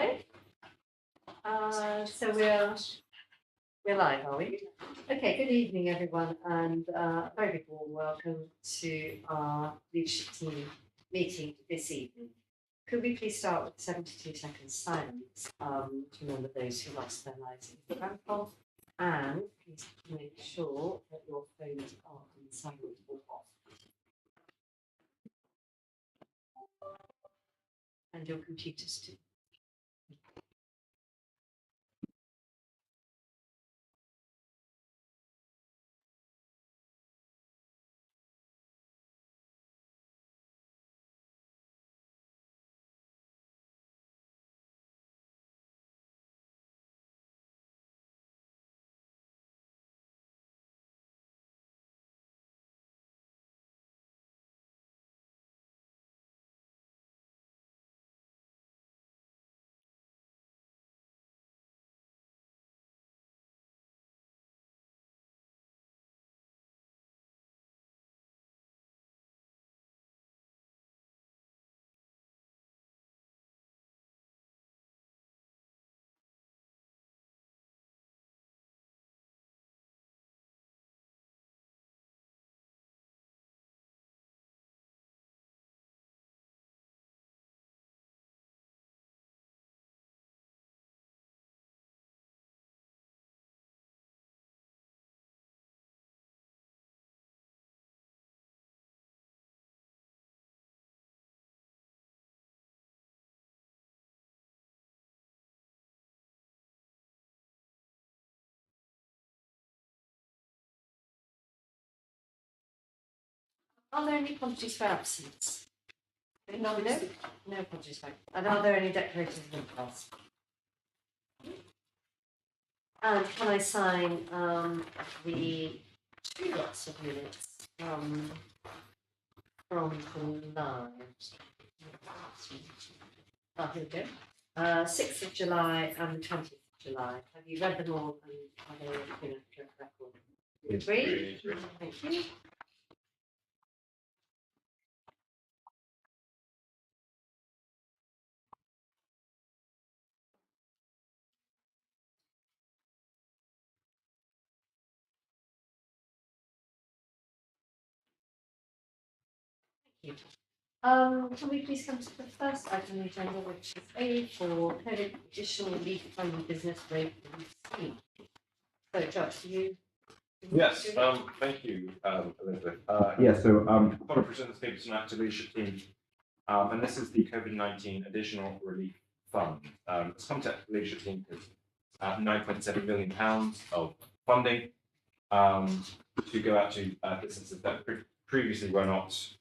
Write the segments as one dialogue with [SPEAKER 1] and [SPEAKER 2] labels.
[SPEAKER 1] Okay. So we're live, are we? Okay. Good evening, everyone, and a very big warm welcome to our leadership team meeting this evening. Could we please start with 72 seconds silence to remember those who lost their lives in the rainfall, and please make sure that your phones are on silent or off, and your computers too. Are there any apologies for absence? No apologies for. And are there any declarations of interest? And can I sign the 2 lots of minutes from July? Oh, here we go. 6th of July and the 20th of July. Have you read them all and are they been a record? Agree? Thank you. Thank you. Can we please come to the first item on the agenda, which is A for COVID additional relief fund business rate relief scheme. So, Josh, do you?
[SPEAKER 2] Yes, thank you, Elizabeth. Thought I'd present this paper tonight to the leadership team, and this is the COVID-19 additional relief fund. It's come to the leadership team because £9.7 million of funding to go out to businesses that previously were not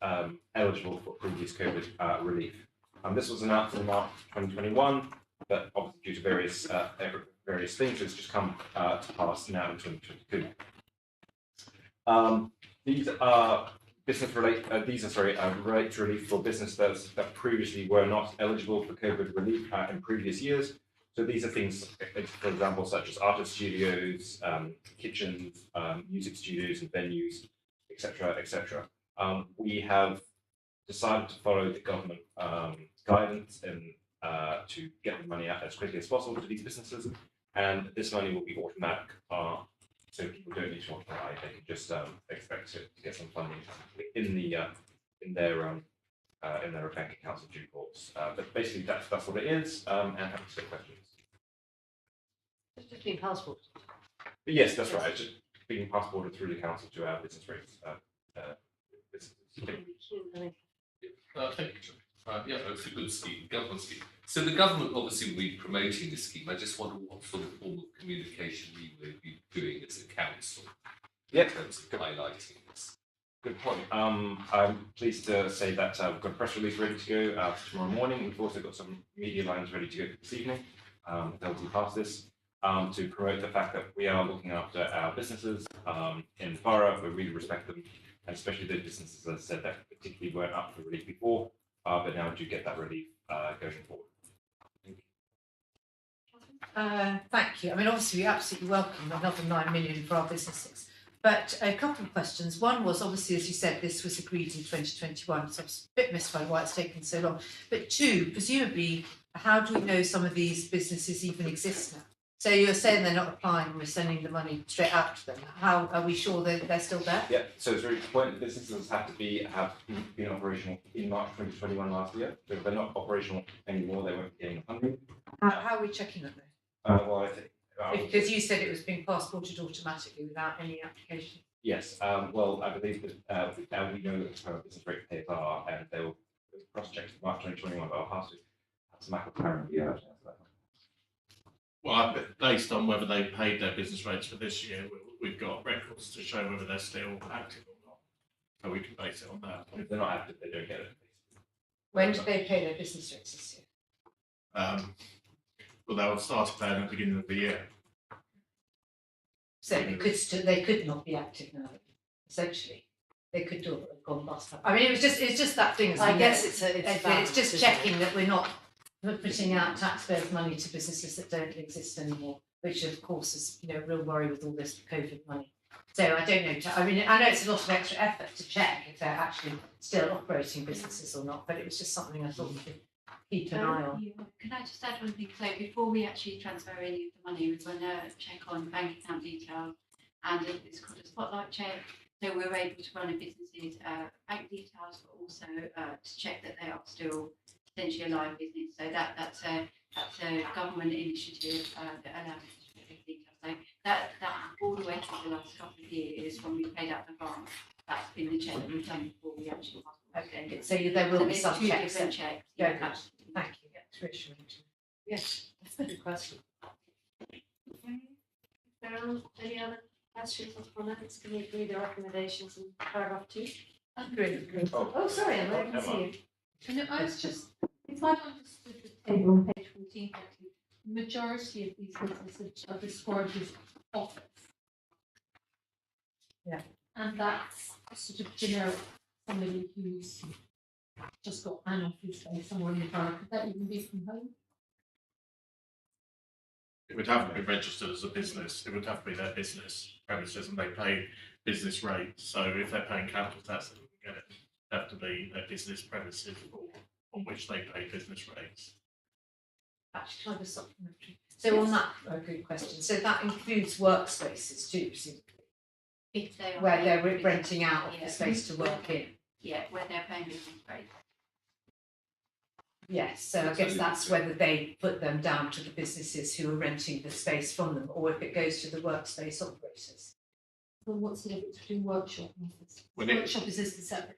[SPEAKER 2] eligible for previous COVID relief. This was announced in March 2021, but obviously due to various things, it's just come to pass now in 2022. These are rate relief for businesses that previously were not eligible for COVID relief in previous years. So these are things, for example, such as artist studios, kitchens, music studios and venues, etc., etc. We have decided to follow the government guidance and to get the money out as quickly as possible to these businesses, and this money will be automatic. So people don't need to apply; they can just expect to get some funding in their bank accounts in due course. But basically, that's what it is. And happy to take questions.
[SPEAKER 1] It's just been passport.
[SPEAKER 2] But yes, that's right. It's just being passported through the council to our business rates.
[SPEAKER 3] Thank you, John. Yeah, it's a good scheme, government scheme. So the government obviously will be promoting this scheme. I just wonder what sort of form of communication we will be doing as a council in terms of highlighting this.
[SPEAKER 2] Good point. I'm pleased to say that we've got a press release ready to go tomorrow morning. We've also got some media lines ready to go this evening. They'll be past this to promote the fact that we are looking after our businesses in the borough. We really respect them, and especially those businesses, as I said, that particularly weren't up for relief before, but now do get that relief going forward.
[SPEAKER 4] Thank you. I mean, obviously, we absolutely welcome another 9 million for our businesses. But a couple of questions. One was obviously, as you said, this was agreed in 2021, so I was a bit mystified why it's taken so long. But two, presumably, how do we know some of these businesses even exist now? So you're saying they're not applying, and we're sending the money straight out to them. How are we sure that they're still there?
[SPEAKER 2] Yeah, so it's very important that businesses have been operational in March 2021 last year. So if they're not operational anymore, they won't be getting funding.
[SPEAKER 4] How are we checking that though?
[SPEAKER 2] Well, I think.
[SPEAKER 4] Because you said it was being passported automatically without any application.
[SPEAKER 2] Yes, well, I believe that we know that the business rate pays are, and they will cross-check March 2021, but I'll pass it. That's Michael Curran. Yeah.
[SPEAKER 5] Well, based on whether they paid their business rates for this year, we've got records to show whether they're still active or not. So we can base it on that.
[SPEAKER 2] If they're not active, they don't get it.
[SPEAKER 4] When did they pay their business rates this year?
[SPEAKER 5] Well, they'll start paying at the beginning of the year.
[SPEAKER 4] So they could not be active now, essentially. They could do it, have gone bust. I mean, it's just that thing.
[SPEAKER 1] I guess it's
[SPEAKER 4] just checking that we're not putting out taxpayers' money to businesses that don't exist anymore, which of course is, you know, a real worry with all this COVID money. So I don't know. I mean, I know it's a lot of extra effort to check if they're actually still operating businesses or not, but it was just something I thought we could keep an eye on.
[SPEAKER 6] Can I just add one thing? So before we actually transfer any of the money, we run a check on bank account details, and it's called a spotlight check. So we're able to run a business's bank details, but also to check that they are still potentially a live business. So that's a government initiative that allows us to check those details. So that all the way through the last couple of years when we paid out the grant, that's been the check that we've done before we actually pass.
[SPEAKER 4] Okay, good. So there will be
[SPEAKER 6] there's
[SPEAKER 4] some
[SPEAKER 6] two
[SPEAKER 4] checks.
[SPEAKER 6] different checks.
[SPEAKER 4] Yeah, good. Thank you. Yeah, it's reassuring.
[SPEAKER 1] Yes, that's a good question. Any other questions or comments? Can we agree the recommendations in paragraph 2?
[SPEAKER 4] Agreed.
[SPEAKER 1] Oh, sorry, Emma, I can see you.
[SPEAKER 7] And I was just, if I've understood the table on page 14 correctly, the majority of these businesses are described as office.
[SPEAKER 4] Yeah.
[SPEAKER 7] And that's a sort of generic, somebody who's just got an office space somewhere in the borough. Could that even be from home?
[SPEAKER 5] It would have to be registered as a business. It would have to be their business premises, and they pay business rates. So if they're paying capital tax, they wouldn't get it. It'd have to be their business premises on which they pay business rates.
[SPEAKER 4] Actually, kind of supplementary. So on that, a good question. So that includes workspaces too, presumably,
[SPEAKER 6] If they are
[SPEAKER 4] where they're
[SPEAKER 6] paying
[SPEAKER 4] renting out
[SPEAKER 6] yeah.
[SPEAKER 4] the space to work in.
[SPEAKER 6] Yeah, where they're paying business rates.
[SPEAKER 4] Yes, so I guess that's whether they put them down to the businesses who are renting the space from them, or if it goes to the workspace operators.
[SPEAKER 7] Well, what's the difference between workshop and office?
[SPEAKER 5] When it-
[SPEAKER 7] Workshop is listed separately.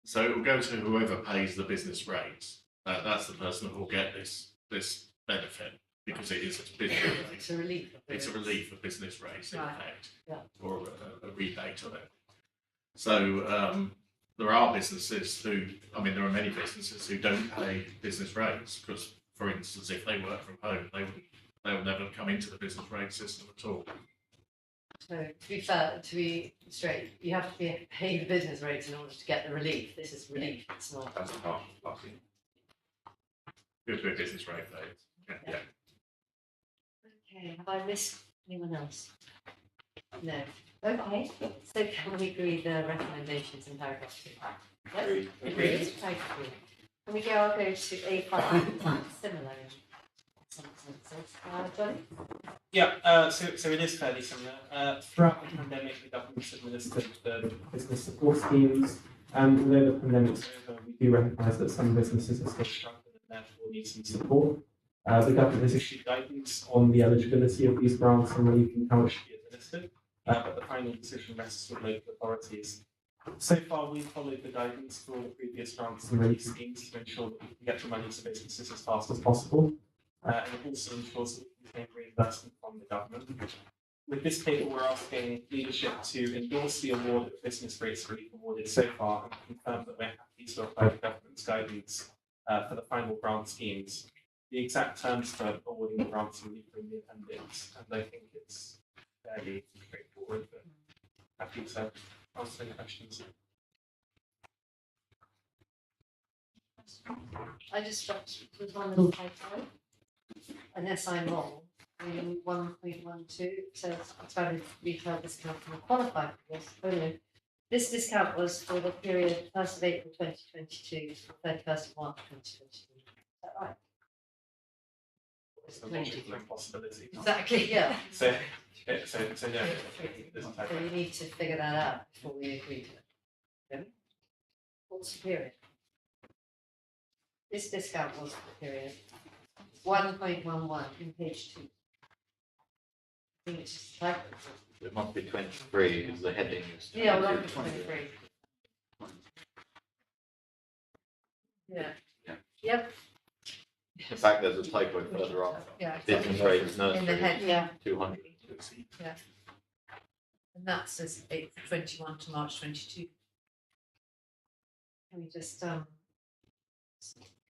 [SPEAKER 5] So it will go to whoever pays the business rates. That's the person who will get this benefit because it is a business rate.
[SPEAKER 1] It's a relief.
[SPEAKER 5] It's a relief of business rates in
[SPEAKER 4] Right.
[SPEAKER 5] effect,
[SPEAKER 1] Yeah.
[SPEAKER 5] or a rebate of it. So there are businesses who, I mean, there are many businesses who don't pay business rates because, for instance, if they work from home, they will never come into the business rate system at all.
[SPEAKER 1] So to be fair, to be straight, you have to be paying the business rates in order to get the relief. This is relief, it's not.
[SPEAKER 2] That's part of the
[SPEAKER 5] Go to a business rate rate. Yeah.
[SPEAKER 1] Okay, have I missed anyone else? No. Okay, so can we agree the recommendations in paragraph 2? Yes, agreed. Thank you. Can we go, I'll go to A5, similar in some senses. Johnny?
[SPEAKER 8] Yeah, so it is fairly similar. Throughout the pandemic, the government's administered the business support schemes. Although the pandemic's over, we do recognise that some businesses are still struggling and therefore need some support. The government has issued guidance on the eligibility of these grants and relief and how it should be administered, but the final decision rests with local authorities. So far, we've followed the guidance for all the previous grants and relief schemes to ensure that we can get the money to businesses as fast as possible. And it also ensures that we can claim reimbursement from the government. With this paper, we're asking leadership to endorse the award of business rates relief awarded so far and confirm that we're happy to apply the government's guidance for the final grant schemes. The exact terms for awarding the grants and relief are in the appendix, and I think it's fairly straightforward, but happy to answer any questions.
[SPEAKER 1] I just stopped with one little typo, unless I'm wrong. in 1.12, says expanded retail discount for qualified course only. This discount was for the period 1st of April 2022 to 31st of March 2022. Is that right?
[SPEAKER 8] It's a logical impossibility.
[SPEAKER 1] Exactly, yeah.
[SPEAKER 8] So no, there's a typo.
[SPEAKER 1] So you need to figure that out before we agree to it. Really? What's the period? This discount was for the period 1.11 in page 2. I think it's just a typo.
[SPEAKER 9] It must be 23 because the heading is.
[SPEAKER 1] Yeah, well,
[SPEAKER 9] 22.
[SPEAKER 1] 23. Yeah.
[SPEAKER 9] Yeah.
[SPEAKER 1] Yep,
[SPEAKER 9] In fact, there's a typo further on.
[SPEAKER 1] yeah.
[SPEAKER 9] Business rates
[SPEAKER 1] In the
[SPEAKER 9] nursery,
[SPEAKER 1] head, yeah.
[SPEAKER 9] 200.
[SPEAKER 4] And that says April 21 to March 22.
[SPEAKER 1] Can we just,
[SPEAKER 6] Can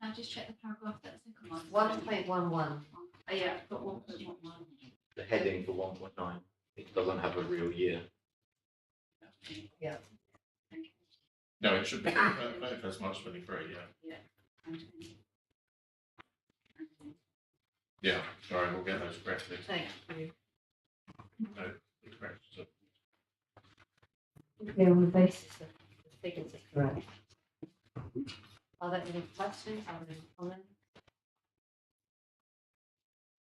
[SPEAKER 6] I just check the paragraph, that second one?
[SPEAKER 1] 1.11.
[SPEAKER 6] Oh, yeah, I've got 1.11.
[SPEAKER 9] The heading for 1.9, it doesn't have a real year.
[SPEAKER 5] No, it should be 31st March 23, yeah. Yeah, sorry, we'll get those corrected.
[SPEAKER 1] Thank you.
[SPEAKER 5] No, correct. So,
[SPEAKER 1] Okay, on the basis that the figures are correct. Are there any questions? Are there any comments?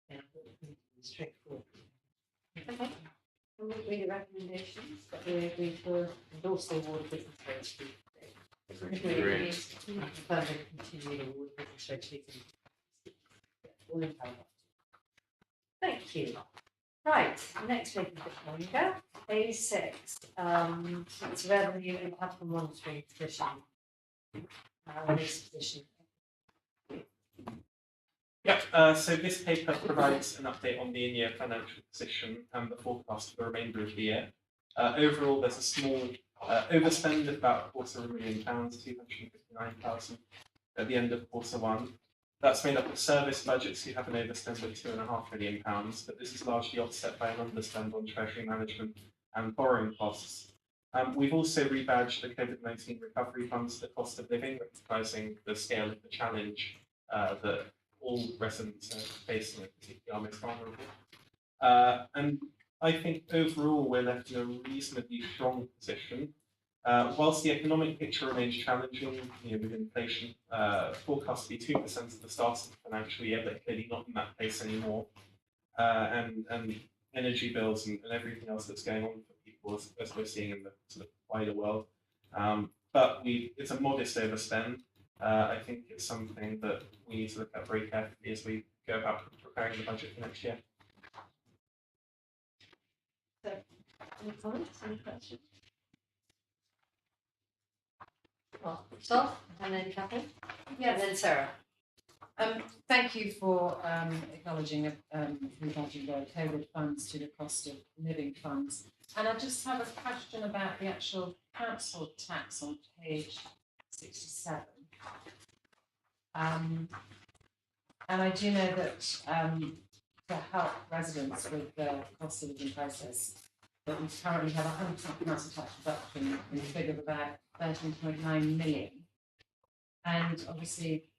[SPEAKER 1] Yeah, straightforward. Okay. Can we read the recommendations that we agree to endorse the award of business rates?
[SPEAKER 9] Agree.
[SPEAKER 1] Confirm and continue the award of business rates. All in favour. Thank you. Right, next paper, you go. A6, it's revenue and capital monitoring position. This position.
[SPEAKER 8] Yeah, so this paper provides an update on the in-year financial position and the forecast for the remainder of the year. Overall, there's a small overspend of about £250,000, 259,000 at the end of Q1. That's made up of service budgets who have an overspend of £2.5 million, but this is largely offset by an underspend on treasury management and borrowing costs. We've also rebadged the COVID-19 recovery funds to cost of living, recognising the scale of the challenge that all residents are facing, particularly our most vulnerable. And I think overall we're left in a reasonably strong position. Whilst the economic picture remains challenging, with inflation forecast to be 2% at the start of the financial year, but clearly not in that pace anymore, and energy bills and everything else that's going on for people as we're seeing in the sort of wider world. But it's a modest overspend. I think it's something that we need to look at very carefully as we go about preparing the budget for next year.
[SPEAKER 1] Any comments, any questions? Well, Tom, and then Catherine, and then Sarah.
[SPEAKER 4] Thank you for acknowledging regarding the COVID funds to the cost of living funds. And I just have a question about the actual council tax on page 67. And I do know that to help residents with the cost of living process, that we currently have 100% council tax reduction in the figure of about 13.9 million. And obviously,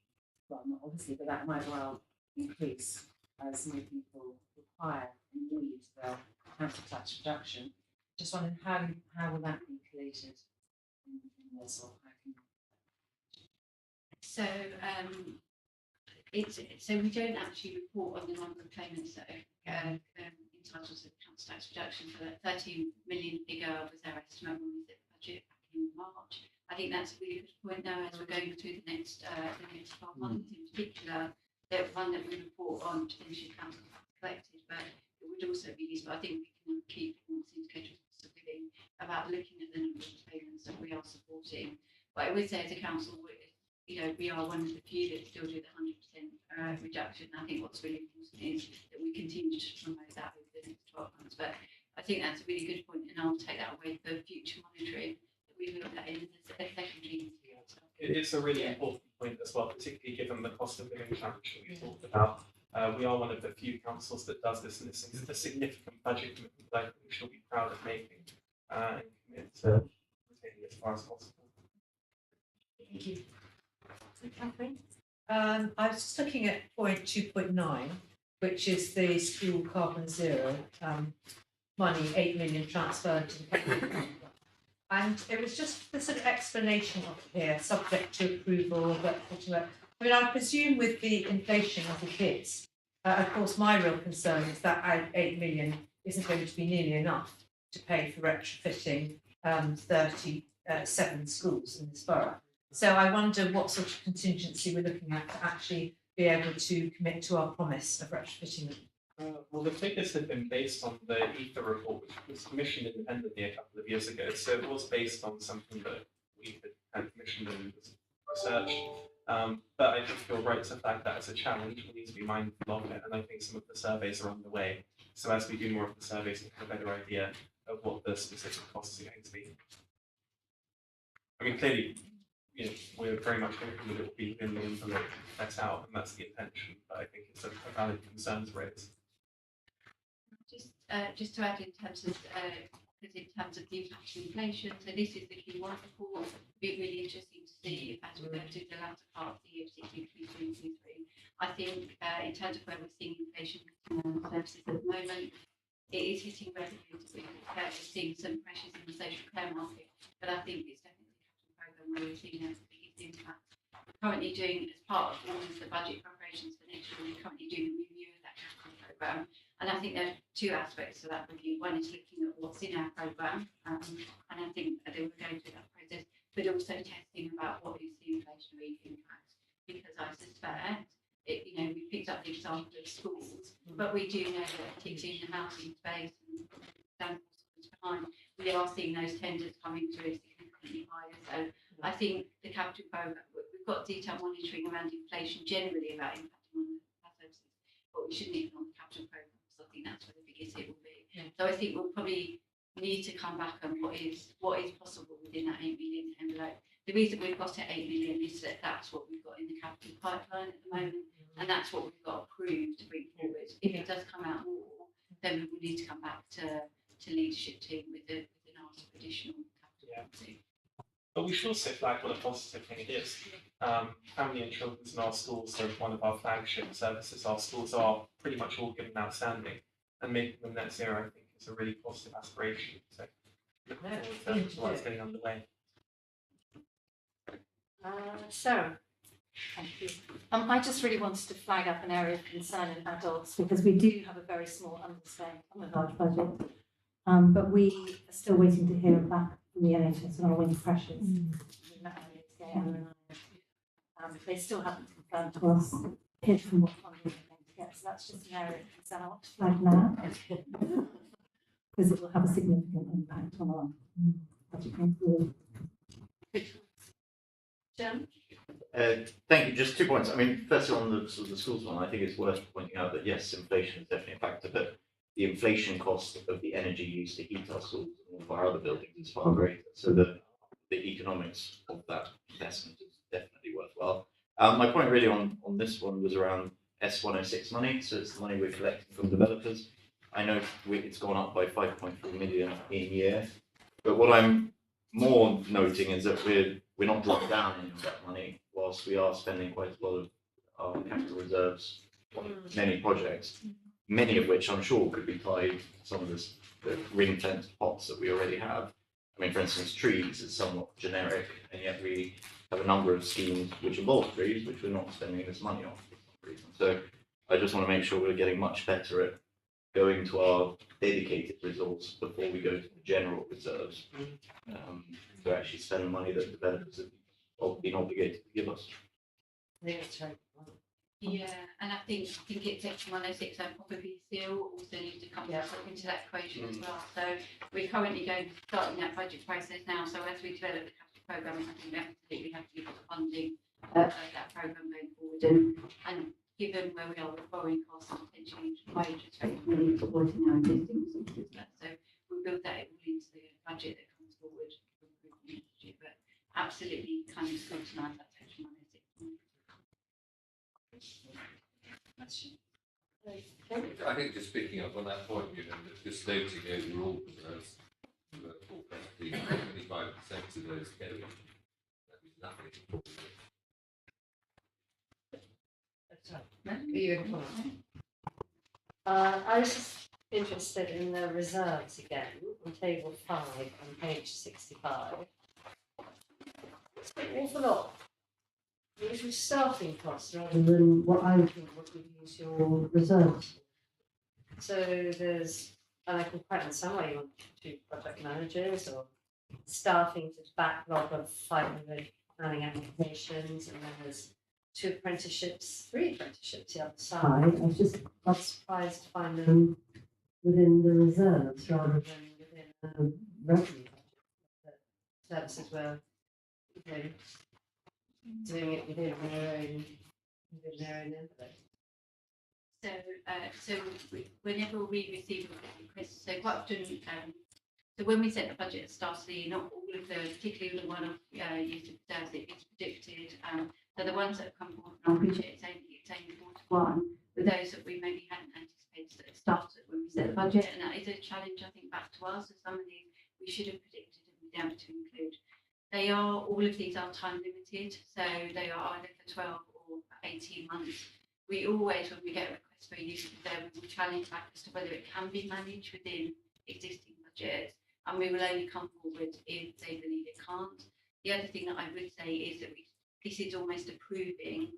[SPEAKER 4] well, not obviously, but that might well increase as more people require and need the council tax reduction. Just wondering how will that be collated in this, or how can
[SPEAKER 6] So, so we don't actually report on the number of claimants that are entitled to council tax reduction. So that 13 million figure was our estimate when we set the budget back in March. I think that's a really good point now as we're going through the next 12 months in particular. The one that we report on potentially council tax collected, but it would also be useful. I think we can keep performance indicators of living about looking at the number of payments that we are supporting. But I would say as a council, we are one of the few that still do the 100% reduction. I think what's really important is that we continue to promote that over the next 12 months. But I think that's a really good point, and I'll take that away for future monitoring that we look at in the secondary.
[SPEAKER 8] It's a really important point as well, particularly given the cost of living challenge that we talked about. We are one of the few councils that does this, and it's a significant budget commitment that I think we should be proud of making and commit to retaining as far as possible.
[SPEAKER 1] Thank you. Catherine?
[SPEAKER 4] I was just looking at point 2.9, which is the school carbon zero money, 8 million transferred to the capital fund. And it was just the sort of explanation of it here, subject to approval, but I mean, I presume with the inflation as it is, of course, my real concern is that 8 million isn't going to be nearly enough to pay for retrofitting 37 schools in this borough. So I wonder what sort of contingency we're looking at to actually be able to commit to our promise of retrofitting them.
[SPEAKER 8] Well, the figures have been based on the ETHA report, which was commissioned independently a couple of years ago. So it was based on something that we had commissioned and researched. But I think you're right to flag that as a challenge. We need to be mindful of it, and I think some of the surveys are on the way. So as we do more of the surveys, we'll have a better idea of what the specific costs are going to be. I mean, clearly, you know, we're very much hoping that it will be within the envelope set out, and that's the intention. But I think it's a valid concern to raise.
[SPEAKER 6] Just to add in terms of the impact of inflation, so this is the Q1 report. It'll be really interesting to see as we go to the latter part of the year, particularly Q2 and Q3. I think in terms of where we're seeing inflation services at the moment, it is hitting revenues. We're seeing some pressures in the social care market, but I think it's definitely the capital programme where we're seeing the biggest impact. We're currently doing, as part of all of the budget preparations for next year, we're currently doing a review of that capital programme. And I think there are two aspects to that review. One is looking at what's in our programme, and I think that we're going through that process, but also testing about what is the inflationary impact. Because I suspect, we picked up the example of schools, but we do know that particularly in the housing space and behind, we are seeing those tenders coming through significantly higher. So I think the capital programme, we've got detailed monitoring around inflation generally about impacting on our services, but we shouldn't ignore the capital programme. I think that's where the biggest hit will be. Yeah. So I think we'll probably need to come back on what is possible within that 8 million envelope. The reason we've got at 8 million is that that's what we've got in the capital pipeline at the moment, and that's what we've got approved to bring forward. If it does come out more, then we will need to come back to leadership team with an ask for additional capital.
[SPEAKER 8] But we should also flag what a positive thing it is. Family and children's in our schools are one of our flagship services. Our schools are pretty much all given outstanding, and making them net zero, I think, is a really positive aspiration. So looking forward to what's getting underway.
[SPEAKER 1] Sarah.
[SPEAKER 7] Thank you. I just really wanted to flag up an area of concern in adults, because we do have a very small underspend on a large budget, but we are still waiting to hear back from the NHS on our winter pressures. We met earlier today, Anna and I. They still haven't confirmed to us from what funding they're going to get, so that's just an area of concern I want to flag now, because it will have a significant impact on our budget going forward.
[SPEAKER 1] Jen?
[SPEAKER 9] Thank you. Just 2 points. I mean, firstly, on the sort of the schools one, I think it's worth pointing out that yes, inflation is definitely a factor, but the inflation cost of the energy used to heat our schools and all of our other buildings is far greater. So the economics of that investment is definitely worthwhile. My point really on this one was around S106 money. So it's the money we're collecting from developers. I know it's gone up by 5.4 million in year, but what I'm more noting is that we're not drawing down any of that money, whilst we are spending quite a lot of our capital reserves on many projects, many of which I'm sure could be tied to some of the ring-fenced pots that we already have. I mean, for instance, trees is somewhat generic, and yet we have a number of schemes which involve trees, which we're not spending this money on for some reason. So I just want to make sure we're getting much better at going to our dedicated resource before we go to the general reserves, to actually spend the money that developers have been obligated to give us.
[SPEAKER 1] I think it's right.
[SPEAKER 6] Yeah, and I think it's Section 106 and probably still also need to come into that equation as well. So we're currently starting that budget process now. So as we develop the capital programme, I think we absolutely have to look at the funding of that programme going forward. And given where we are with borrowing costs and potentially high interest rates, we need to avoid our existing resources there. So we'll build that into the budget that comes forward from next year. But absolutely kind of scrutinise that Section 106.
[SPEAKER 3] I think just picking up on that point, just noting overall reserves, forecasting 25% of those going, that is nothing.
[SPEAKER 1] That's right. No? Are you going to follow? I was just interested in the reserves again, on table 5 on page 65. It's an awful lot. It's your staffing costs rather than what I would think what you use your reserves. So there's, and I can quite understand why you want 2 project managers or staffing to the backlog of 500 planning applications, and then there's 2 apprenticeships, 3 apprenticeships the other side. I was just not surprised to find them within the reserves rather than within the revenue budget. Services were, you know, doing it within their own envelope.
[SPEAKER 6] So whenever we receive a request, so quite often, so when we set the budget at the start of the year, not all of the, particularly the one of use of reserves, it's predicted. So the ones that have come forward from our budget, it's only 4 to 1, but those that we maybe hadn't anticipated at the start when we set the budget, and that is a challenge, I think, back to us. So some of these we should have predicted and been able to include. All of these are time limited, so they are either for 12 or 18 months. We always, when we get a request for use of reserve, we will challenge back as to whether it can be managed within existing budgets, and we will only come forward if they believe it can't. The other thing that I would say is that this is almost approving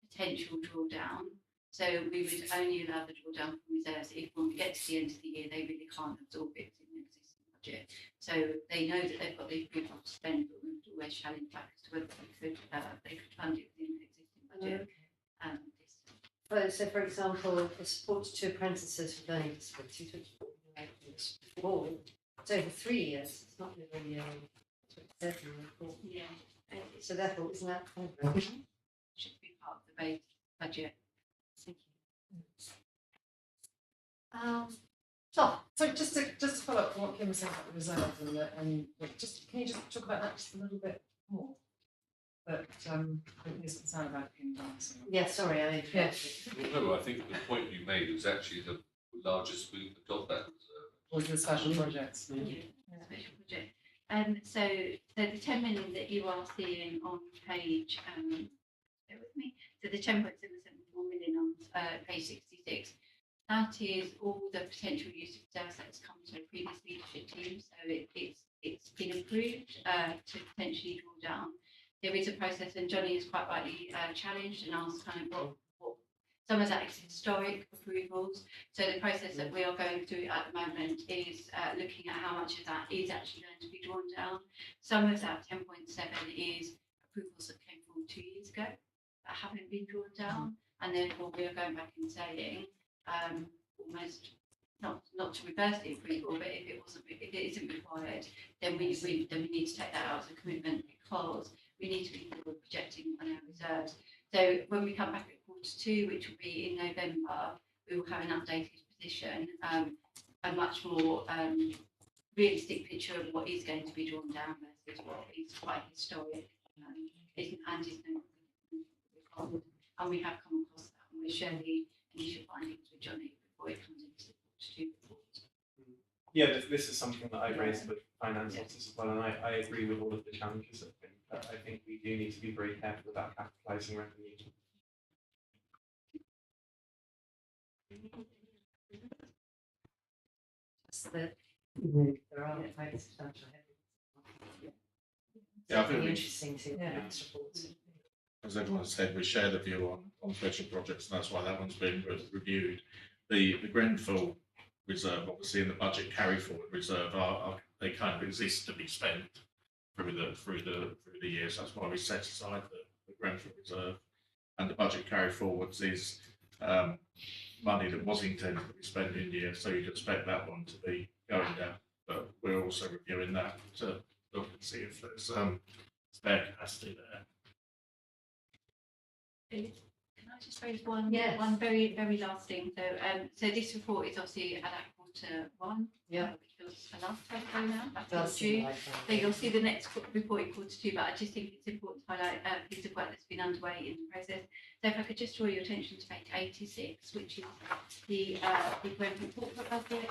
[SPEAKER 6] potential drawdown. So we would only allow the drawdown from reserves if when we get to the end of the year, they really can't absorb it in the existing budget. So they know that they've got the approval to spend, but we would always challenge back as to whether they could fund it within the existing budget.
[SPEAKER 1] So, for example, the support to 2 apprentices for learning disabilities, which before, it's over 3 years. It's not really that's what it said in the report.
[SPEAKER 6] Yeah.
[SPEAKER 1] So therefore, isn't that kind of
[SPEAKER 6] Should be part of the base budget.
[SPEAKER 1] Thank you.
[SPEAKER 4] So just to follow up on what Kim was saying about the reserve and just can you just talk about that just a little bit more? But his concern about Kim dancing.
[SPEAKER 1] Yeah, sorry, I interrupted.
[SPEAKER 3] No, I think the point you made was actually the largest we adopt that reserve.
[SPEAKER 4] Was the special projects?
[SPEAKER 6] Special project. So the 10 million that you are seeing on page, bear with me. So the 10.774 million on page 66. That is all the potential use of reserves that has come to the previous leadership team. So it's been approved to potentially draw down. There is a process, and Johnny is quite rightly challenged and asked kind of what some of that is historic approvals. So the process that we are going through at the moment is looking at how much of that is actually going to be drawn down. Some of that 10.7 is approvals that came forward 2 years ago that haven't been drawn down, and therefore we are going back and saying almost not to reverse the approval, but if it isn't required, then we need to take that out as a commitment, because we need to be forward projecting on our reserves. So when we come back at Q2, which will be in November, we will have an updated position, a much more realistic picture of what is going to be drawn down versus what is quite historic and is no longer. And we have come across that, and we're sharing the initial findings with Johnny before it comes into the Q2 report.
[SPEAKER 8] Yeah, this is something that I've raised with finance officers as well, and I agree with all of the challenges that have been. I think we do need to be very careful about capitalising revenue.
[SPEAKER 1] Just that, you know, there are quite substantial headings.
[SPEAKER 5] Yeah, I think
[SPEAKER 1] Something
[SPEAKER 5] we-
[SPEAKER 1] interesting to next report.
[SPEAKER 5] As everyone said, we share the view on special projects, and that's why that one's been reviewed. The Grenfell reserve, obviously, and the budget carry forward reserve they kind of exist to be spent through the years. That's why we set aside the Grenfell reserve, and the budget carry forwards is money that was intended to be spent in year, so you'd expect that one to be going down. But we're also reviewing that to look and see if there's spare capacity there.
[SPEAKER 6] Can I just raise one
[SPEAKER 1] Yes.
[SPEAKER 6] one very, very last thing? So this report is obviously at Q1.
[SPEAKER 1] Yeah.
[SPEAKER 6] Which was the last time now, back in
[SPEAKER 1] Does seem
[SPEAKER 6] June.
[SPEAKER 1] like
[SPEAKER 6] So
[SPEAKER 1] that.
[SPEAKER 6] you'll see the next report in Q2, but I just think it's important to highlight a piece of work that's been underway in the process. So if I could just draw your attention to page 86, which is the Grenfell corporate budget.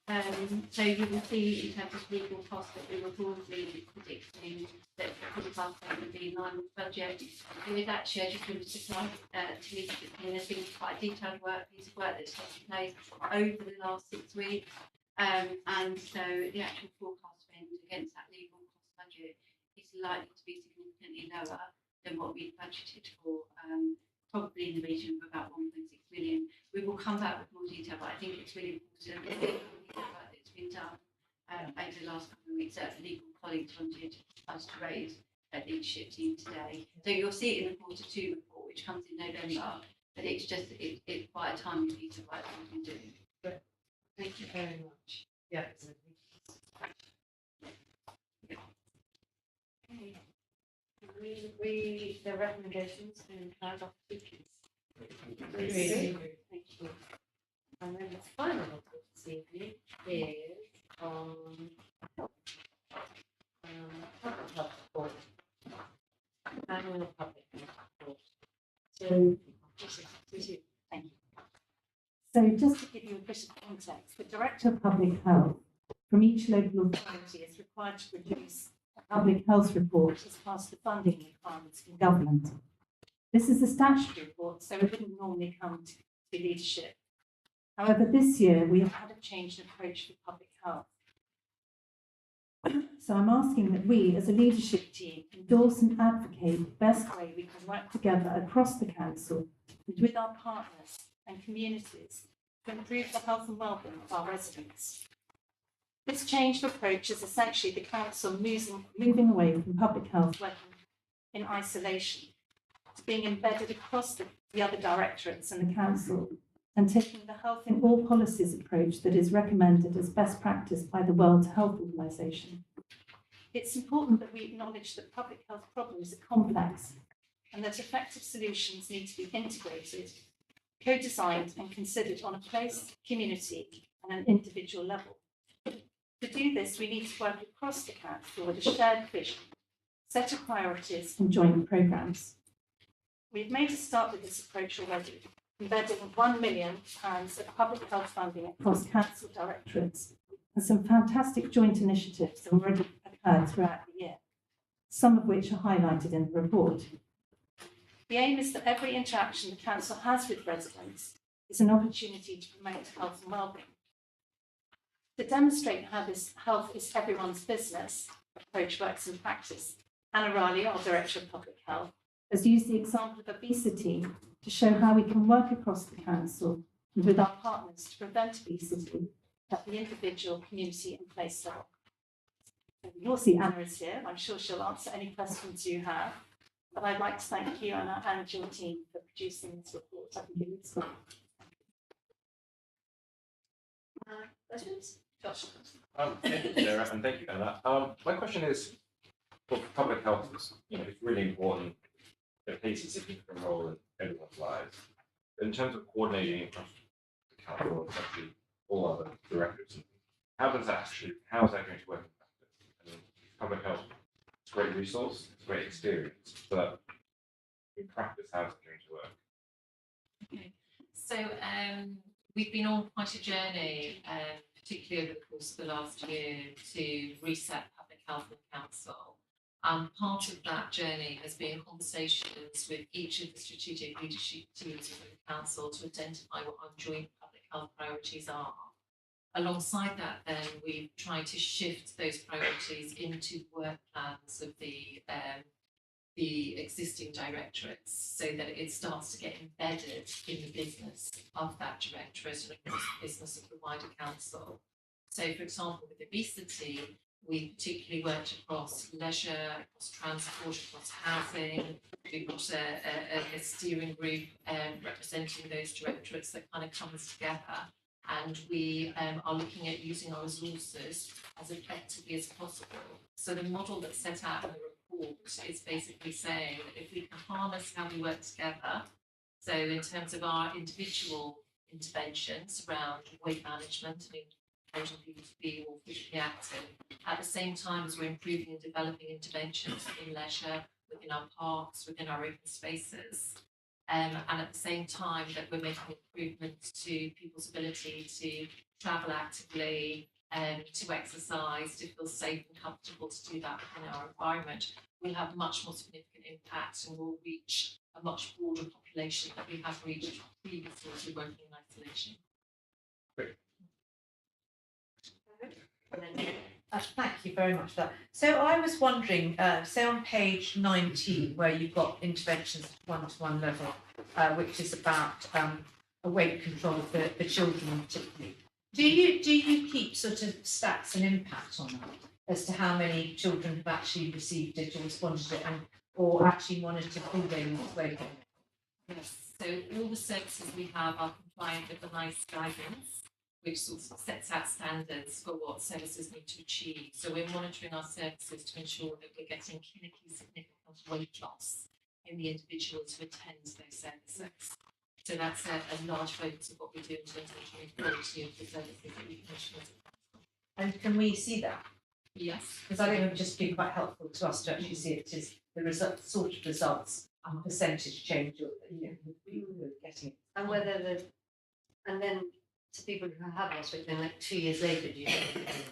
[SPEAKER 6] So you will see in terms of legal costs that we were broadly predicting that for the past would be in line with budget. With actually, I just wanted to flag to leadership team, there's been quite a detailed piece of work that's taken place over the last 6 weeks. And so the actual forecast spend against that legal cost budget is likely to be significantly lower than what we budgeted for, probably in the region of about 1.6 million. We will come back with more detail, but I think it's really important that the work that's been done over the last couple of weeks that legal colleagues wanted us to raise at leadership team today. So you'll see it in the Q2 report, which comes in November, but it's just, it's quite a timely piece of work that we've been doing.
[SPEAKER 1] Thank you very much. Yeah. Okay. We the recommendations and kind of please. Thank you. And then the final report this evening is on public health report. Annual public health report. So,
[SPEAKER 7] Thank you. So just to give you a bit of context, the Director of Public Health from each local authority is required to produce a public health report as part of the funding requirements from government. This is a statutory report, so it wouldn't normally come to leadership. However, this year we have had a change in approach for public health. So I'm asking that we, as a leadership team, endorse and advocate the best way we can work together across the council and with our partners and communities to improve the health and wellbeing of our residents. This change of approach is essentially the council moving away from public health working in isolation to being embedded across the other directorates and the council and taking the health in all policies approach that is recommended as best practice by the World Health Organization. It's important that we acknowledge that public health problems are complex and that effective solutions need to be integrated, co-designed and considered on a place, community and an individual level. To do this, we need to work across the council with a shared vision, set of priorities and joint programmes. We've made a start with this approach already, embedding £1 million of public health funding across council directorates, and some fantastic joint initiatives have already occurred throughout the year, some of which are highlighted in the report. The aim is that every interaction the council has with residents is an opportunity to promote health and wellbeing. To demonstrate how this health is everyone's business approach works in practice, Anna Riley, our Director of Public Health, has used the example of obesity to show how we can work across the council and with our partners to prevent obesity at the individual, community and place level. You'll see Anna is here. I'm sure she'll answer any questions you have. But I'd like to thank you, Anna, and your team for producing this report. I can give you this one.
[SPEAKER 1] Questions? Josh.
[SPEAKER 2] Thank you, Sarah, and thank you, Anna. My question is, for public health, it's really important. It plays a significant role in everyone's lives. In terms of coordinating across the council, and especially all other directives, how is that going to work in practice? I mean, public health is a great resource, it's a great experience, but in practice, how is it going to work?
[SPEAKER 10] Okay, so we've been on quite a journey, particularly over the course of the last year, to reset public health in council. Part of that journey has been conversations with each of the strategic leadership teams of the council to identify what our joint public health priorities are. Alongside that, then we've tried to shift those priorities into work plans of the existing directorates so that it starts to get embedded in the business of that directorate and across the business of the wider council. So, for example, with obesity, we particularly worked across leisure, across transport, across housing. We've got a steering group representing those directorates that kind of comes together. And we are looking at using our resources as effectively as possible. So the model that's set out in the report is basically saying that if we can harness how we work together, so in terms of our individual interventions around weight management and encouraging people to be more physically active, at the same time as we're improving and developing interventions in leisure, within our parks, within our open spaces, and at the same time that we're making improvements to people's ability to travel actively, to exercise, to feel safe and comfortable to do that within our environment, will have much more significant impact and will reach a much broader population that we have reached previously as we're working in isolation.
[SPEAKER 4] Thank you very much for that. So I was wondering, say on page 19, where you've got interventions at one-to-one level, which is about weight control for children particularly. Do you keep sort of stats and impact on that as to how many children have actually received it or responded to it, and or actually monitored full daily weight?
[SPEAKER 10] Yes, so all the services we have are compliant with the NICE guidance, which sort of sets out standards for what services need to achieve. So we're monitoring our services to ensure that we're getting clinically significant weight loss in the individuals who attend those services. So that's a large focus of what we do in terms of the quality of the services that we commission.
[SPEAKER 4] And can we see that?
[SPEAKER 10] Yes.
[SPEAKER 4] Because I think it would just be quite helpful to us to actually see it as the result, sort of results and percentage change of people who are getting it.
[SPEAKER 1] And whether and then to people who have lost weight, then like 2 years later, do you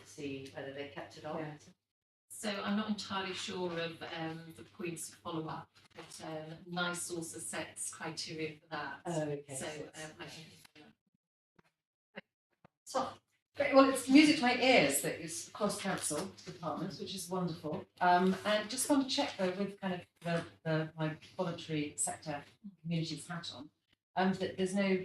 [SPEAKER 1] see whether they kept it on?
[SPEAKER 4] Yeah.
[SPEAKER 10] So I'm not entirely sure of the points of follow-up, but NICE also sets criteria for that.
[SPEAKER 1] Oh, okay.
[SPEAKER 10] So I think
[SPEAKER 1] So,
[SPEAKER 11] Great. Well, it's music to my ears that it's across council departments, which is wonderful. And just want to check though with kind of my voluntary sector communities hat on, that there's no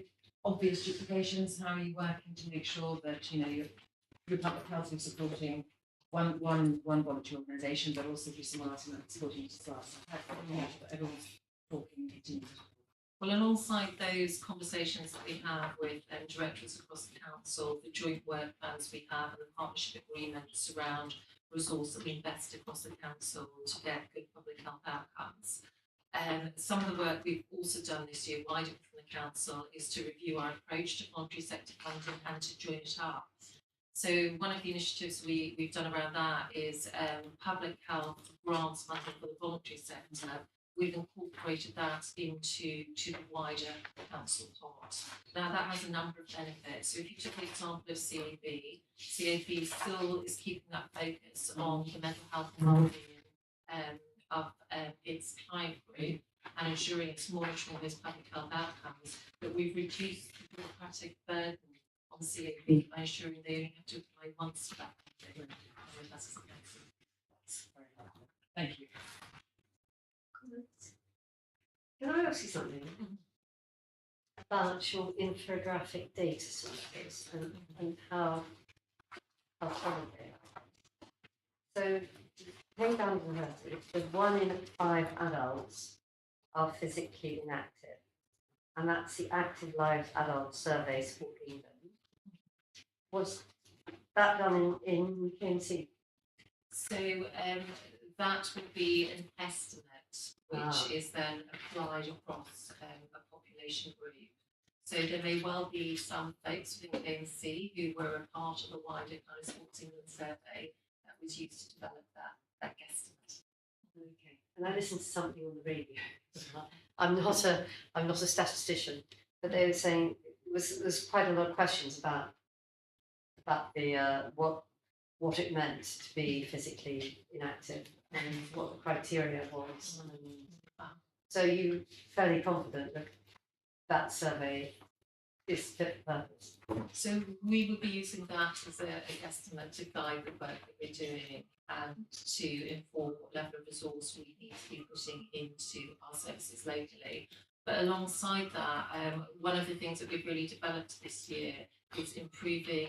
[SPEAKER 11] obvious duplications. How are you working to make sure that you're public health and supporting one voluntary organisation, but also through someone else and supporting it as well? So how can we make sure that everyone's talking continues?
[SPEAKER 10] Well, alongside those conversations that we have with directors across the council, the joint work plans we have and the partnership agreements around resource that we invest across the council to get good public health outcomes. Some of the work we've also done this year, wider from the council, is to review our approach to voluntary sector funding and to join it up. So one of the initiatives we've done around that is public health grants funding for the voluntary sector. We've incorporated that into the wider council pot. Now that has a number of benefits. So if you took the example of CAB still is keeping that focus on the mental health and well-being of its client group and ensuring it's monitoring those public health outcomes. But we've reduced the bureaucratic burden on CAB by ensuring they only have to apply once for that. That's very helpful.
[SPEAKER 11] Thank you.
[SPEAKER 1] can I ask you something about your infographic data sources and how common they are? So, St. Andrews University, the 1 in 5 adults are physically inactive, and that's the Active Lives Adult Surveys for England. Was that done in KMC?
[SPEAKER 10] So that would be an estimate, which is then applied across a population group. So there may well be some folks within KMC who were a part of the wider kind of Sports England survey that was used to develop that guesstimate.
[SPEAKER 1] Okay. And I listened to something on the radio. I'm not a statistician, but they were saying there's quite a lot of questions about the what it meant to be physically inactive and what the criteria was. So you're fairly confident that that survey is fit for purpose?
[SPEAKER 10] So we would be using that as a guesstimate to guide the work that we're doing and to inform what level of resource we need to be putting into our services locally. But alongside that, one of the things that we've really developed this year is improving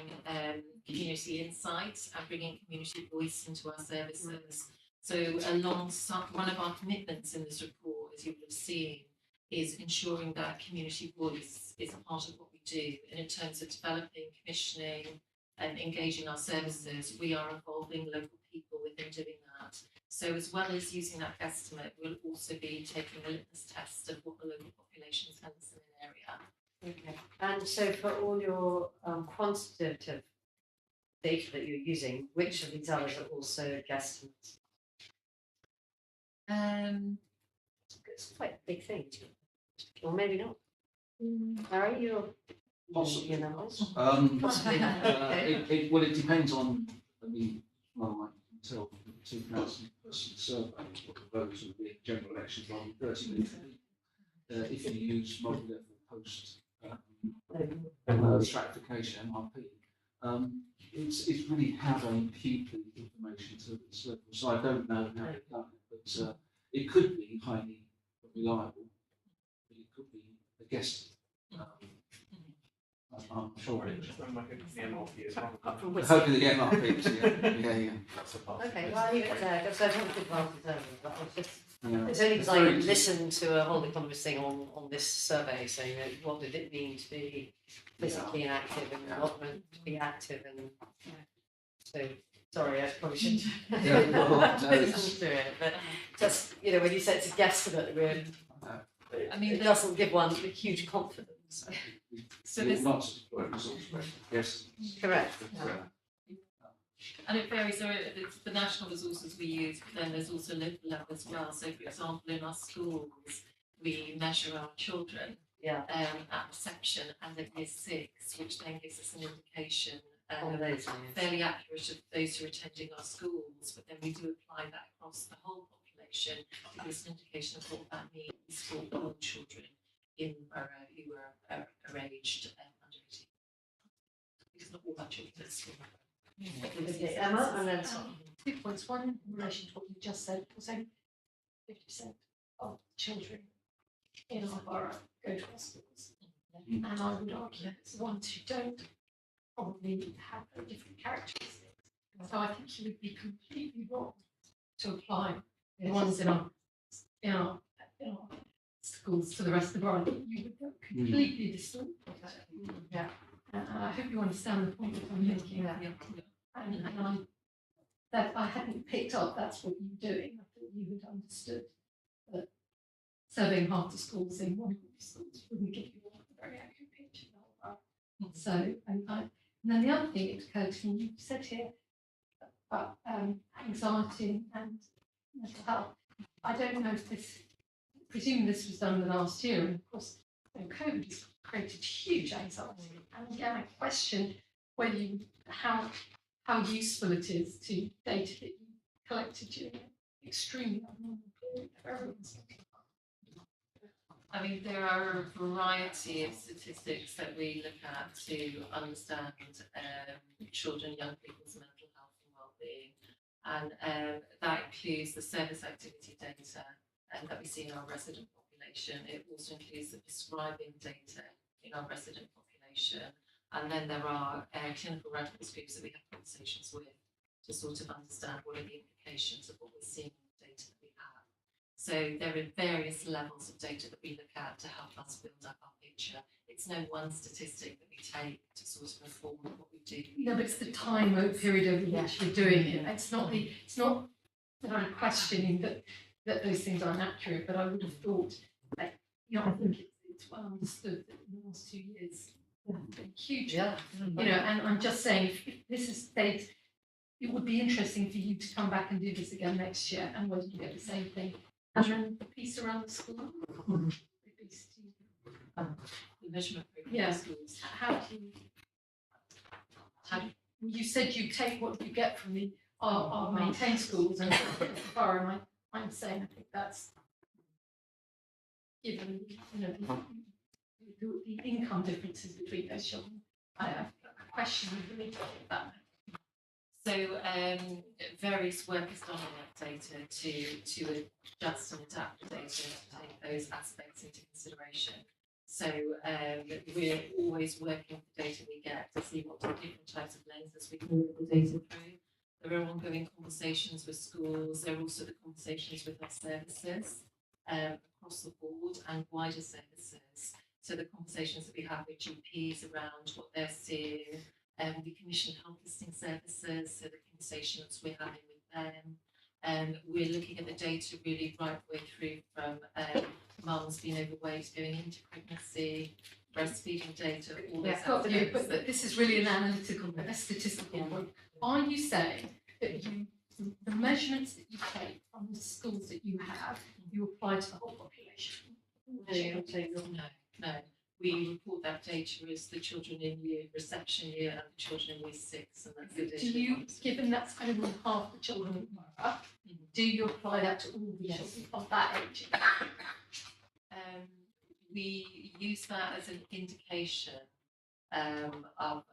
[SPEAKER 10] community insights and bringing community voice into our services. So alongside, one of our commitments in this report, as you will have seen, is ensuring that community voice is a part of what we do. And in terms of developing, commissioning and engaging our services, we are involving local people within doing that. So as well as using that estimate, we'll also be taking a litmus test of what the local population sense in an area.
[SPEAKER 1] Okay. And so for all your quantitative data that you're using, which of these others are also guesstimates? It's quite a big thing, or maybe not. Harry, you're
[SPEAKER 12] Possibly.
[SPEAKER 1] your numbers?
[SPEAKER 12] Possibly. It depends on, I mean, well, I can tell from the 2,000 person survey what the votes will be at general elections rather than 30 million. If you use multi-level post stratification, MRP, it's really how they impute the information to this level. So I don't know how they've done it, but it could be highly reliable, but it could be a guess. I'm sure it is.
[SPEAKER 8] I'm hoping it's the MRP as well.
[SPEAKER 12] Hopefully the MRP, yeah.
[SPEAKER 8] That's a part.
[SPEAKER 1] Okay, well, I'll leave it there, because I don't think I'll determine, but I was just,
[SPEAKER 12] Yeah.
[SPEAKER 1] it's only because I
[SPEAKER 12] Very-
[SPEAKER 1] listened to a whole economist thing on this survey, saying that what did it mean to be physically inactive and what meant to be active and, so, sorry, I probably shouldn't.
[SPEAKER 12] Yeah, well, no, it's-
[SPEAKER 1] listen to it, but just, you know, when you say it's a guesstimate, really,
[SPEAKER 10] I mean,
[SPEAKER 1] it doesn't give one a huge confidence.
[SPEAKER 10] So
[SPEAKER 12] You're
[SPEAKER 10] this-
[SPEAKER 12] not to deploy resource, but yes.
[SPEAKER 1] Correct.
[SPEAKER 10] And it varies, it's the national resources we use, but then there's also local level as well. So for example, in our schools, we measure our children
[SPEAKER 1] Yeah.
[SPEAKER 10] at reception and at year 6, which then gives us an indication
[SPEAKER 1] On those areas.
[SPEAKER 10] fairly accurate of those who are attending our schools, but then we do apply that across the whole population to give us an indication of what that means for all children in the borough who are aged under 18. Because not all our children are at school.
[SPEAKER 1] Okay, Emma, and then Tom.
[SPEAKER 13] 2 points. One, in relation to what you just said, was only 50% of children in our borough go to our schools. And I would argue that the ones who don't probably have a different characteristics. So I think you would be completely wrong to apply the ones in our schools to the rest of the borough. You would go completely distort. Yeah. And I hope you understand the point that I'm making. And I hadn't picked up that's what you were doing. I thought you had understood that serving half the schools in one group of schools wouldn't give you a very accurate picture of the whole borough. So, and then the other thing it occurred to me, you said here about anxiety and mental health. I don't know if this, presume this was done the last year, and of course, COVID has created huge anxiety. And again, I question whether you, how useful it is to data that you collected during an extremely abnormal period for everyone's.
[SPEAKER 10] I mean, there are a variety of statistics that we look at to understand children, young people's mental health and well-being, and that includes the service activity data that we see in our resident population. It also includes the prescribing data in our resident population, and then there are clinical reference groups that we have conversations with to sort of understand what are the implications of what we're seeing in the data that we have. So there are various levels of data that we look at to help us build up our picture. It's no one statistic that we take to sort of inform what we do.
[SPEAKER 13] No, but it's the time period over which we're doing it. It's not that I'm questioning that those things aren't accurate, but I would have thought that, you know, I think it's well understood that in the last 2 years there have been huge,
[SPEAKER 1] Yeah.
[SPEAKER 13] you know, and I'm just saying if this is data, it would be interesting for you to come back and do this again next year, and whether you get the same thing. And then the piece around the school, obesity.
[SPEAKER 10] The measurement program
[SPEAKER 13] Yeah.
[SPEAKER 10] for schools.
[SPEAKER 13] How do you said you take what you get from our maintained schools and borough, and I'm saying I think that's given, you know, the income differences between those children. I have a question of the that.
[SPEAKER 10] So various work is done on that data to adjust and adapt the data to take those aspects into consideration. So we're always working with the data we get to see what different types of lenses we can look at the data through. There are ongoing conversations with schools. There are also the conversations with our services across the board and wider services. So the conversations that we have with GPs around what they're seeing. We commission health listening services, so the conversations we're having with them. We're looking at the data really right the way through from mums being overweight, going into pregnancy, breastfeeding data, all those
[SPEAKER 13] Got you,
[SPEAKER 10] aspects.
[SPEAKER 13] but this is really an analytical, a statistical one. Are you saying that the measurements that you take from the schools that you have, you apply to the whole population?
[SPEAKER 10] No. we report that data as the children in year reception year and the children in year 6, and that's the data.
[SPEAKER 13] Do you, given that's only half the children in the borough, do you apply that to all the children of that age?
[SPEAKER 10] We use that as an indication of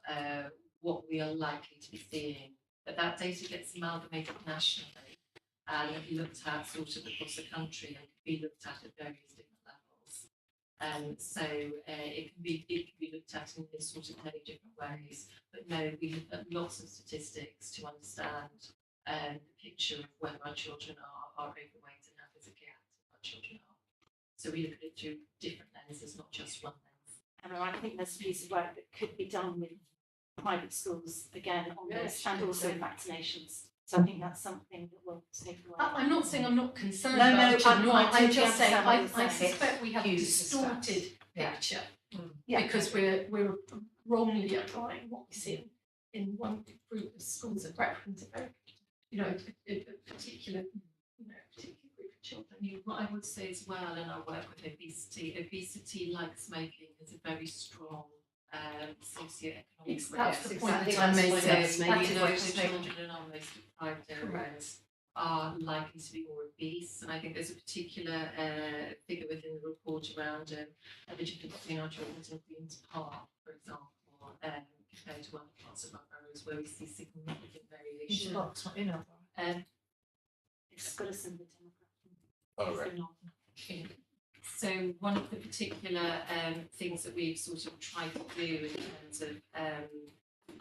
[SPEAKER 10] what we are likely to be seeing, but that data gets amalgamated nationally and looked at sort of across the country and can be looked at various different levels. So it can be looked at in sort of many different ways. But no, we look at lots of statistics to understand the picture of where our children are overweight and how physically active our children are. So we look at it through different lenses, not just one lens.
[SPEAKER 7] And I think there's a piece of work that could be done with private schools again on this, and also vaccinations. So I think that's something that we'll take away.
[SPEAKER 13] I'm not saying I'm not concerned
[SPEAKER 7] No,
[SPEAKER 13] about
[SPEAKER 7] no,
[SPEAKER 13] the children,
[SPEAKER 7] I
[SPEAKER 13] I'm
[SPEAKER 7] totally
[SPEAKER 13] just saying,
[SPEAKER 7] understand what
[SPEAKER 13] I
[SPEAKER 7] you're saying.
[SPEAKER 13] suspect we have a
[SPEAKER 4] Huge
[SPEAKER 13] distorted
[SPEAKER 4] Yeah.
[SPEAKER 13] picture.
[SPEAKER 7] Yeah.
[SPEAKER 13] Because we're wrongly applying what we see in one group of schools that reference a very, a particular, particular group of children.
[SPEAKER 10] What I would say as well in our work with obesity, like smoking, is a very strong socioeconomic.
[SPEAKER 13] That's the point
[SPEAKER 1] exactly,
[SPEAKER 13] that I'm
[SPEAKER 1] that's
[SPEAKER 13] making.
[SPEAKER 1] what I was
[SPEAKER 10] So
[SPEAKER 1] making.
[SPEAKER 10] we know
[SPEAKER 13] That's
[SPEAKER 10] the
[SPEAKER 13] what
[SPEAKER 10] children in our most deprived areas
[SPEAKER 13] Correct.
[SPEAKER 10] are likely to be more obese, and I think there's a particular figure within the report around the difference between our children in Queen's Park, for example, compared to other parts of our boroughs where we see significant variation.
[SPEAKER 7] It's got a similar demographic.
[SPEAKER 5] Oh, right.
[SPEAKER 10] So one of the particular things that we've sort of tried to do in terms of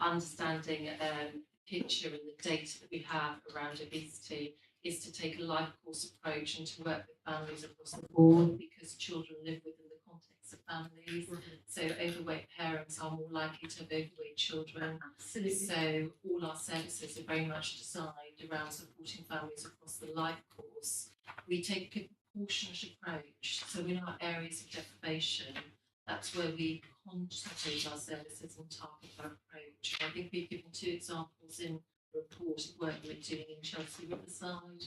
[SPEAKER 10] understanding the picture and the data that we have around obesity is to take a life course approach and to work with families across the board, because children live within the context of families. So overweight parents are more likely to have overweight children.
[SPEAKER 13] Absolutely.
[SPEAKER 10] So all our services are very much designed around supporting families across the life course. We take a proportionate approach. So in our areas of deprivation, that's where we concentrate our services and target our approach. I think we've given 2 examples in the report of work we're doing in Chelsea Riverside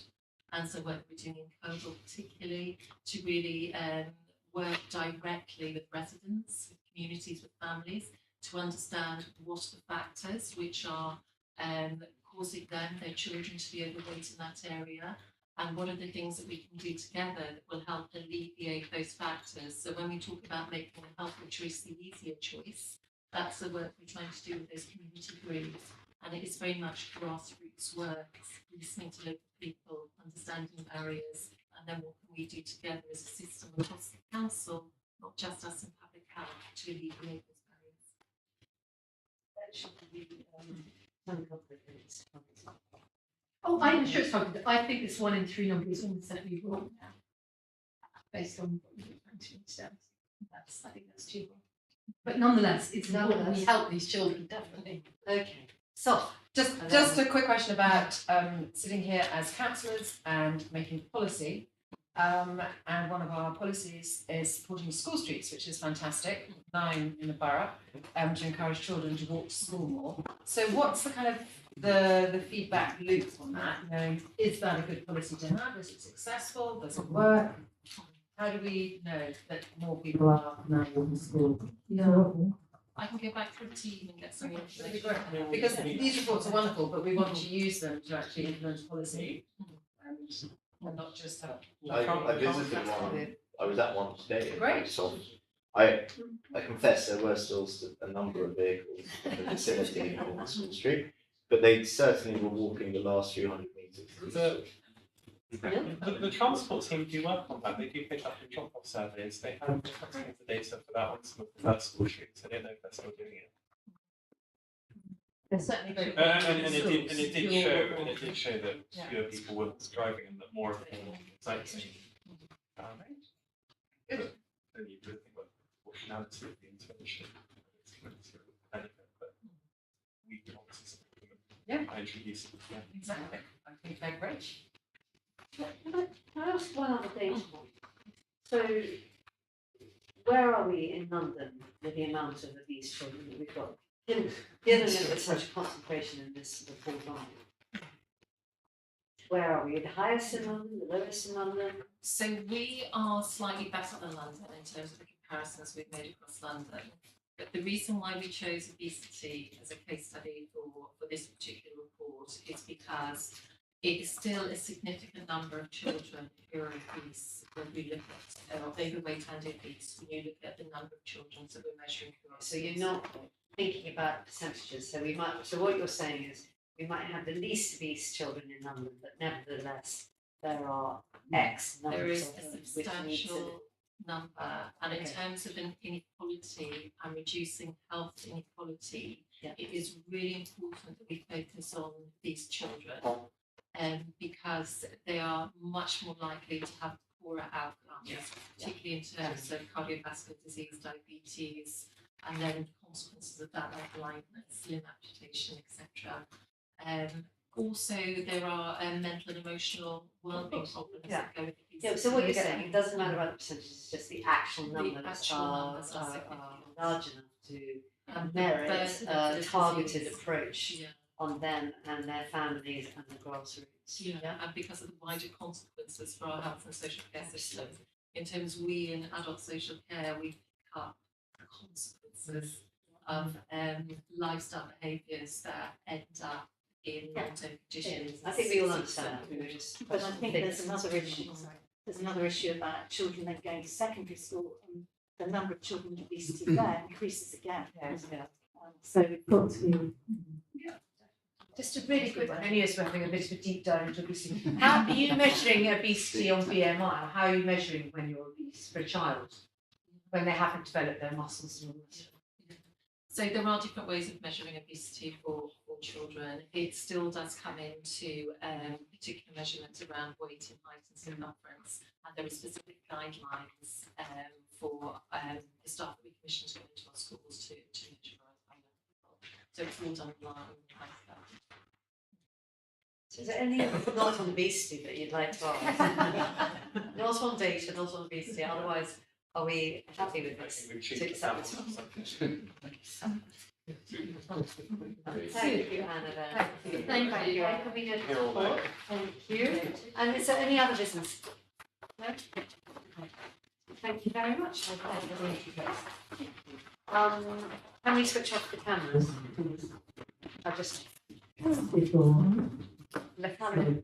[SPEAKER 10] and some work we're doing in Cobble particularly to really work directly with residents, with communities, with families to understand what are the factors which are causing them, their children, to be overweight in that area, and what are the things that we can do together that will help alleviate those factors. So when we talk about making a healthier choice the easier choice, that's the work we're trying to do with those community groups. And it is very much grassroots work, listening to local people, understanding barriers, and then what can we do together as a system across the council, not just us in public health, to alleviate those barriers.
[SPEAKER 1] That should be uncomplicated.
[SPEAKER 13] Oh, I'm sure it's hard. I think this 1 in 3 number is almost certainly wrong now, based on what you're trying to understand. I think that's too wrong. But nonetheless, it's important we help these children, definitely.
[SPEAKER 1] Okay, so
[SPEAKER 11] Just a quick question about sitting here as councillors and making policy. And one of our policies is supporting school streets, which is fantastic, 9 in the borough, to encourage children to walk to school more. So what's the kind of the feedback loop on that? Is that a good policy to have? Is it successful? Does it work? How do we know that more people are now walking to school?
[SPEAKER 10] I can go back to the team and get some
[SPEAKER 11] That'd be
[SPEAKER 10] information.
[SPEAKER 11] great. Because these reports are wonderful, but we want to use them to actually influence policy and not just have.
[SPEAKER 9] I visited one, I was at one today.
[SPEAKER 11] Great.
[SPEAKER 9] So I confess there were still a number of vehicles in the vicinity of School Street, but they certainly were walking the last few hundred metres.
[SPEAKER 8] The transport team do work on that. They do pick up and drop off surveys. They have the data for that on some of the first school streets. I don't know if they're still doing it.
[SPEAKER 1] they're certainly very.
[SPEAKER 8] And it did show that fewer people were driving and that more of them were sightseeing. Good. Then you do think about proportionality of the intervention. It's going to benefit, but we can obviously support them.
[SPEAKER 11] Yeah.
[SPEAKER 8] I introduce it. Yeah.
[SPEAKER 11] Exactly. I think they're great.
[SPEAKER 1] Can I ask one other data point? So, where are we in London with the amount of obese children that we've got? Given that there's such a concentration in this report on it. Where are we? The highest in London, the lowest in London?
[SPEAKER 10] So we are slightly better than London in terms of the comparisons we've made across London. But the reason why we chose obesity as a case study for this particular report is because it is still a significant number of children who are obese when we look at overweight and obese, when you look at the number of children that we're measuring through our
[SPEAKER 1] So you're
[SPEAKER 10] schools.
[SPEAKER 1] not thinking about percentages, so we might, so what you're saying is, we might have the least obese children in London, but nevertheless, there are X numbers
[SPEAKER 10] There is
[SPEAKER 1] of
[SPEAKER 10] a
[SPEAKER 1] them, which needs to.
[SPEAKER 10] substantial number, and in
[SPEAKER 1] Okay.
[SPEAKER 10] terms of an inequality and reducing health inequality,
[SPEAKER 1] Yeah.
[SPEAKER 10] it is really important that we focus on these children, because they are much more likely to have poorer outcomes, particularly in terms of cardiovascular disease, diabetes, and then consequences of that like blindness, limb amputation, etc. Also, there are mental and emotional well-being problems
[SPEAKER 1] Yeah.
[SPEAKER 10] that go with obesity.
[SPEAKER 1] Yeah, so what you're saying, it doesn't matter about the percentages, it's just the actual
[SPEAKER 10] The
[SPEAKER 1] numbers
[SPEAKER 10] actual
[SPEAKER 1] are,
[SPEAKER 10] numbers are significant.
[SPEAKER 1] large enough to
[SPEAKER 10] And
[SPEAKER 1] merit
[SPEAKER 10] the burden
[SPEAKER 1] a
[SPEAKER 10] of the
[SPEAKER 1] targeted
[SPEAKER 10] disease.
[SPEAKER 1] approach
[SPEAKER 10] Yeah.
[SPEAKER 1] on them and their families and the grassroots.
[SPEAKER 10] Yeah, and because of the wider consequences for our health and social care system, in terms of we in adult social care, we pick up the consequences of lifestyle behaviours that end up in long-term conditions.
[SPEAKER 1] I think we all understand that, we were just.
[SPEAKER 7] But I think there's another issue, there's another issue about children then going to secondary school and the number of children with obesity there increases again.
[SPEAKER 1] Yeah.
[SPEAKER 7] So we've got to.
[SPEAKER 4] Just a really quick one, only as we're having a bit of a deep dive into obesity. How are you measuring obesity on BMI, or how are you measuring when you're obese for a child? When they haven't developed their muscles and all that?
[SPEAKER 10] So there are different ways of measuring obesity for children. It still does come into particular measurements around weight and height and circumference, and there are specific guidelines for the staff that we commission to go into our schools to measure our high level. So it's all done online.
[SPEAKER 1] So is there anything not on obesity that you'd like to ask? Not on data, not on obesity, otherwise are we happy with this? To accept this? Thank you, Annabelle.
[SPEAKER 4] Thank you.
[SPEAKER 1] Can we get a report? Thank you. And is there any other business? No? Thank you very much. Can we switch off the cameras, please? I'll just. The camera.